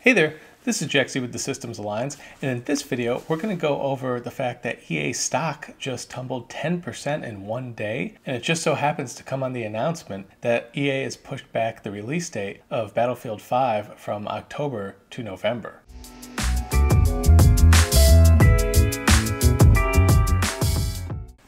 Hey there, this is Jaxie with the Systems Alliance, and in this video we're going to go over the fact that EA stock just tumbled 10% in one day, and it just so happens to come on the announcement that EA has pushed back the release date of Battlefield 5 from October to November.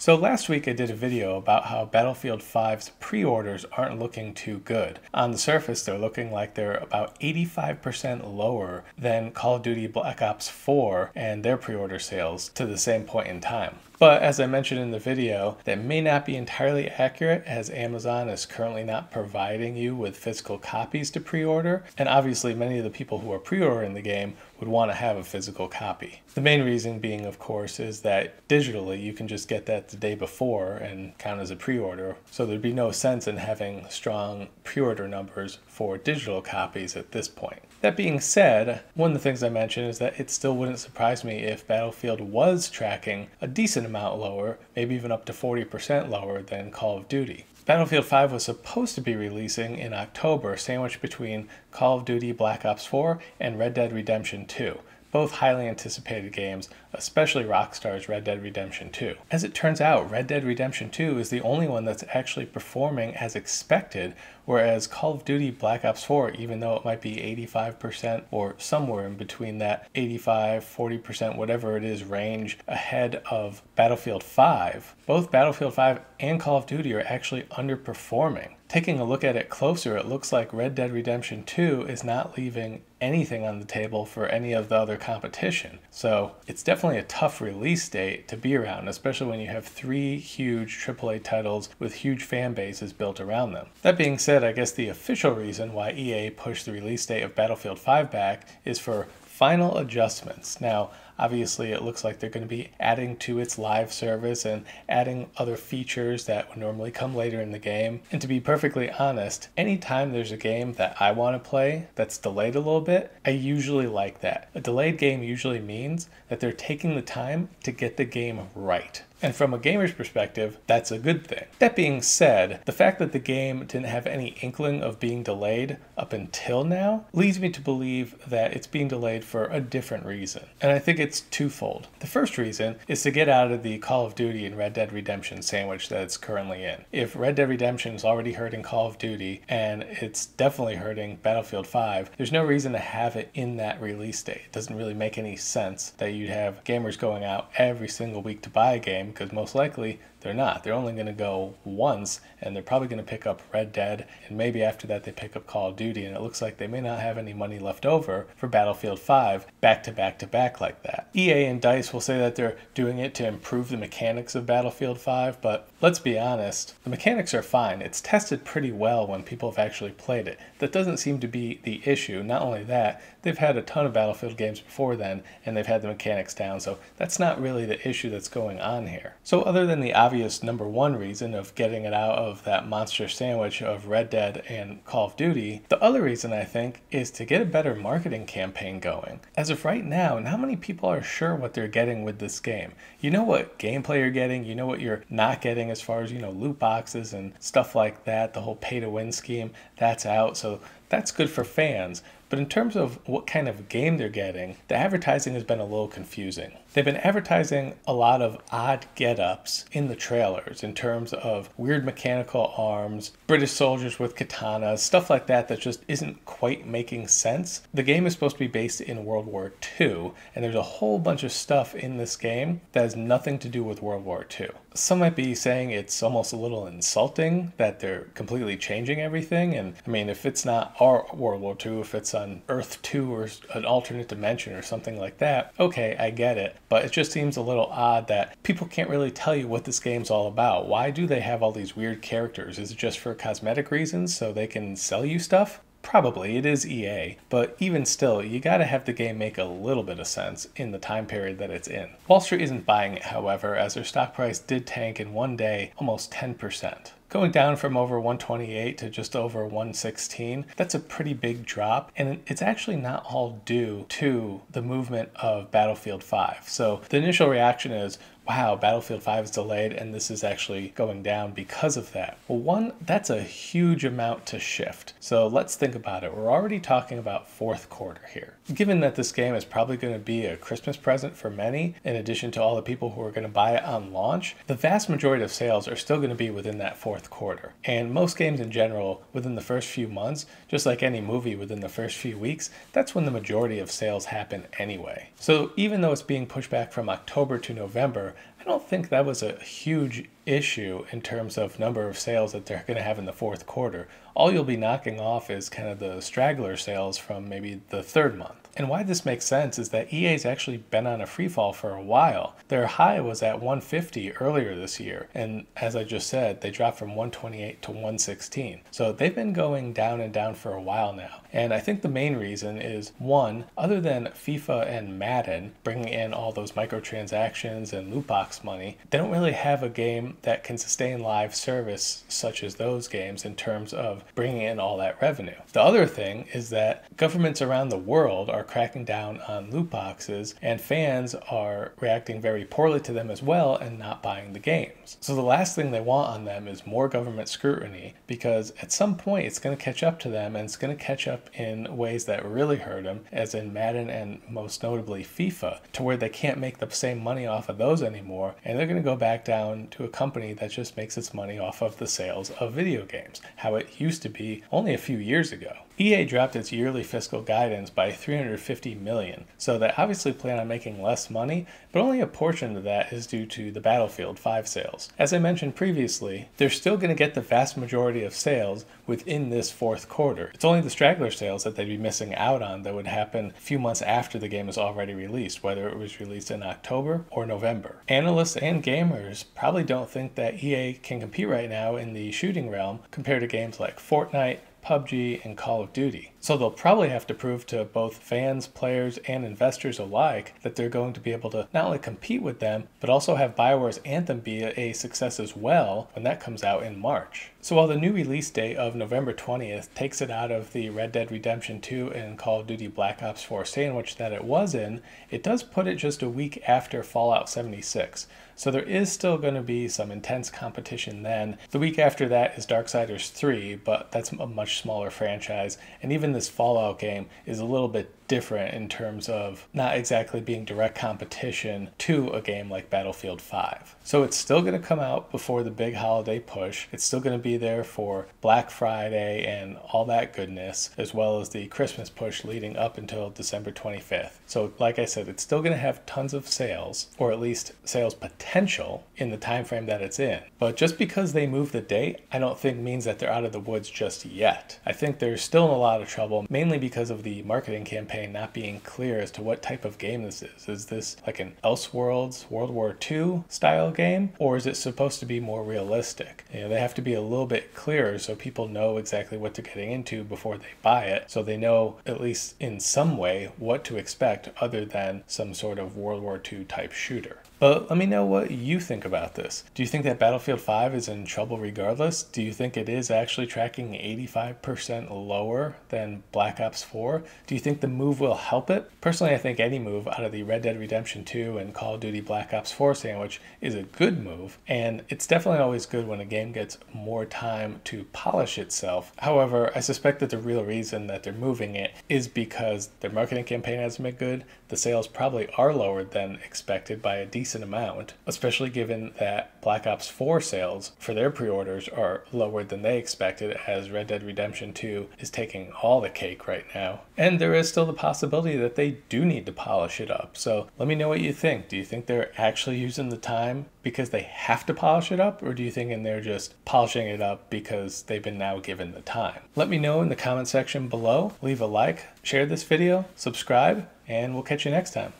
So last week I did a video about how Battlefield 5's pre-orders aren't looking too good. On the surface, they're looking like they're about 85% lower than Call of Duty Black Ops 4 and their pre-order sales to the same point in time. But as I mentioned in the video, that may not be entirely accurate, as Amazon is currently not providing you with physical copies to pre-order, and obviously many of the people who are pre-ordering the game would want to have a physical copy. The main reason being, of course, is that digitally you can just get that the day before and count as a pre-order, so thered be no sense in having strong pre-order numbers for digital copies at this point. That being said, one of the things I mentioned is that it still wouldn't surprise me if Battlefield was tracking a decent amount lower, maybe even up to 40% lower than Call of Duty. Battlefield 5 was supposed to be releasing in October, sandwiched between Call of Duty Black Ops 4 and Red Dead Redemption 2. Both highly anticipated games, especially Rockstar's Red Dead Redemption 2. As it turns out, Red Dead Redemption 2 is the only one that's actually performing as expected, whereas Call of Duty Black Ops 4, even though it might be 85% or somewhere in between that 85, 40%, whatever it is range ahead of Battlefield 5, both Battlefield 5 and Call of Duty are actually underperforming. Taking a look at it closer, it looks like Red Dead Redemption 2 is not leaving anything on the table for any of the other competition. So it's definitely a tough release date to be around, especially when you have three huge AAA titles with huge fan bases built around them. That being said, I guess the official reason why EA pushed the release date of Battlefield 5 back is for final adjustments. Now, obviously, it looks like they're going to be adding to its live service and adding other features that would normally come later in the game. And to be perfectly honest, anytime there's a game that I want to play that's delayed a little bit, I usually like that. A delayed game usually means that they're taking the time to get the game right. And from a gamer's perspective, that's a good thing. That being said, the fact that the game didn't have any inkling of being delayed up until now leads me to believe that it's being delayed for a different reason. And I think it's twofold. The first reason is to get out of the Call of Duty and Red Dead Redemption sandwich that it's currently in. If Red Dead Redemption is already hurting Call of Duty and it's definitely hurting Battlefield 5, there's no reason to have it in that release date. It doesn't really make any sense that you'd have gamers going out every single week to buy a game, because most likely they're not. They're only going to go once, and they're probably going to pick up Red Dead, and maybe after that they pick up Call of Duty, and it looks like they may not have any money left over for Battlefield 5 back to back to back like that. EA and DICE will say that they're doing it to improve the mechanics of Battlefield 5, but let's be honest, the mechanics are fine. It's tested pretty well when people have actually played it. That doesn't seem to be the issue. Not only that, they've had a ton of Battlefield games before then, and they've had the mechanics down, so that's not really the issue that's going on here. So other than the obvious number one reason of getting it out of that monster sandwich of Red Dead and Call of Duty, the other reason I think is to get a better marketing campaign going. As of right now, not many people are sure what they're getting with this game. You know what gameplay you're getting, you know what you're not getting as far as, loot boxes and stuff like that. The whole pay to win scheme, that's out, so that's good for fans. But in terms of what kind of game they're getting, the advertising has been a little confusing. They've been advertising a lot of odd get-ups in the trailers in terms of weird mechanical arms, British soldiers with katanas, stuff like that that just isn't quite making sense. The game is supposed to be based in World War II, and there's a whole bunch of stuff in this game that has nothing to do with World War II. Some might be saying it's almost a little insulting that they're completely changing everything, and I mean, if it's not our World War II, if it's on Earth 2 or an alternate dimension or something like that, okay, I get it. But it just seems a little odd that people can't really tell you what this game's all about. Why do they have all these weird characters? Is it just for cosmetic reasons so they can sell you stuff? Probably, it is EA, but even still, you gotta have the game make a little bit of sense in the time period that it's in. Wall Street isn't buying it, however, as their stock price did tank in one day almost 10%. Going down from over 128 to just over 116, that's a pretty big drop, and it's actually not all due to the movement of Battlefield 5. So the initial reaction is, wow, Battlefield 5 is delayed and this is actually going down because of that. Well, one, that's a huge amount to shift. So let's think about it. We're already talking about fourth quarter here. Given that this game is probably going to be a Christmas present for many, in addition to all the people who are going to buy it on launch, the vast majority of sales are still going to be within that fourth quarter. And most games in general, within the first few months, just like any movie within the first few weeks, that's when the majority of sales happen anyway. So even though it's being pushed back from October to November, I don't think that was a huge issue in terms of number of sales that they're going to have in the fourth quarter. All you'll be knocking off is kind of the straggler sales from maybe the third month. And why this makes sense is that EA's actually been on a free fall for a while. Their high was at 150 earlier this year, and as I just said, they dropped from 128 to 116. So they've been going down and down for a while now. And I think the main reason is, one, other than FIFA and Madden bringing in all those microtransactions and loot box money, they don't really have a game that can sustain live service such as those games in terms of bringing in all that revenue. The other thing is that governments around the world are cracking down on loot boxes, and fans are reacting very poorly to them as well and not buying the games. So the last thing they want on them is more government scrutiny, because at some point it's going to catch up to them, and it's going to catch up in ways that really hurt them, as in Madden and most notably FIFA, to where they can't make the same money off of those anymore, and they're going to go back down to a company that just makes its money off of the sales of video games, how it used to be only a few years ago. EA dropped its yearly fiscal guidance by $350 million, so they obviously plan on making less money, but only a portion of that is due to the Battlefield 5 sales. As I mentioned previously, they're still going to get the vast majority of sales within this fourth quarter. It's only the straggler sales that they'd be missing out on that would happen a few months after the game is already released, whether it was released in October or November. Analysts and gamers probably don't think that EA can compete right now in the shooting realm compared to games like Fortnite, PUBG, and Call of Duty. So they'll probably have to prove to both fans, players, and investors alike that they're going to be able to not only compete with them, but also have BioWare's Anthem be a success as well when that comes out in March. So while the new release date of November 20th takes it out of the Red Dead Redemption 2 and Call of Duty Black Ops 4 sandwich that it was in, it does put it just a week after Fallout 76. So there is still going to be some intense competition then. The week after that is Darksiders 3, but that's a much smaller franchise, and even this Fallout game is a little bit different in terms of not exactly being direct competition to a game like Battlefield 5. So it's still going to come out before the big holiday push. It's still going to be there for Black Friday and all that goodness, as well as the Christmas push leading up until December 25th. So like I said, it's still going to have tons of sales, or at least sales potential in the time frame that it's in. But just because they moved the date, I don't think means that they're out of the woods just yet. I think they're still in a lot of trouble, mainly because of the marketing campaign not being clear as to what type of game this is. Is this like an Elseworlds World War II style game, or is it supposed to be more realistic? You know, they have to be a little bit clearer so people know exactly what they're getting into before they buy it, so they know at least in some way what to expect other than some sort of World War II type shooter. But let me know what you think about this. Do you think that Battlefield 5 is in trouble regardless? Do you think it is actually tracking 85% lower than Black Ops 4? Do you think the move will help it? Personally, I think any move out of the Red Dead Redemption 2 and Call of Duty Black Ops 4 sandwich is a good move, and it's definitely always good when a game gets more time to polish itself. However, I suspect that the real reason that they're moving it is because their marketing campaign hasn't been good. The sales probably are lower than expected by a decent amount, especially given that Black Ops 4 sales for their pre-orders are lower than they expected, as Red Dead Redemption 2 is taking all the cake right now. And there is still the possibility that they do need to polish it up. So let me know what you think. Do you think they're actually using the time because they have to polish it up, or do you think they're just polishing it up because they've been now given the time? Let me know in the comment section below. Leave a like, share this video, subscribe, and we'll catch you next time.